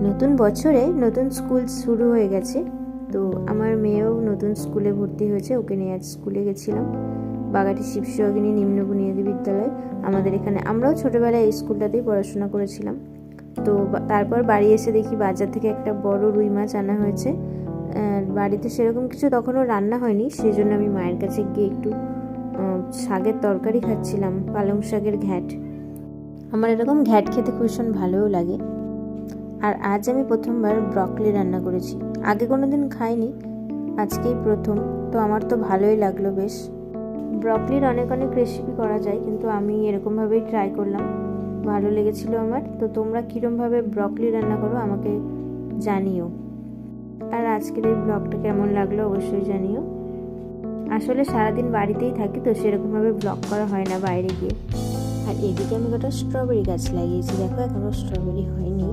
নতুন বছরে নতুন স্কুল শুরু হয়ে গেছে, তো আমার মেয়েও নতুন স্কুলে ভর্তি হয়েছে। ওকে নিয়ে আজ স্কুলে গেছিলাম, বাগাটি শিবসুহাগিনী নিম্ন বুনিয়াদী বিদ্যালয়। আমাদের এখানে আমরাও ছোটোবেলায় এই স্কুলটাতেই পড়াশোনা করেছিলাম। তো তারপর বাড়ি এসে দেখি বাজার থেকে একটা বড় রুই মাছ আনা হয়েছে। বাড়িতে সেরকম কিছু তখনও রান্না হয়নি, সেই জন্য আমি মায়ের কাছে গিয়ে একটু শাকের তরকারি খাচ্ছিলাম, পালং শাকের ঘ্যাট। আমার এরকম ঘ্যাট খেতে ভীষণ ভালোও লাগে। আর আজ আমি প্রথমবার ব্রকলি রান্না করেছি, আগে কোনো দিন খাইনি, আজকেই প্রথম। তো আমার তো ভালোই লাগলো বেশ। ব্রকলির অনেক অনেক রেসিপি করা যায়, কিন্তু আমি এরকমভাবেই ট্রাই করলাম, ভালো লেগেছিল আমার। তো তোমরা কীরমভাবে ব্রকলি রান্না করো আমাকে জানিও। আর আজকের এই ব্লগটা কেমন লাগলো অবশ্যই জানিও। আসলে সারাদিন বাড়িতেই থাকি, তো সেরকমভাবে ব্লগ করা হয় না বাইরে গিয়ে। আর এদিকে আমি কটা স্ট্রবেরি গাছ লাগিয়েছি, দেখো এখনও স্ট্রবেরি হয়নি।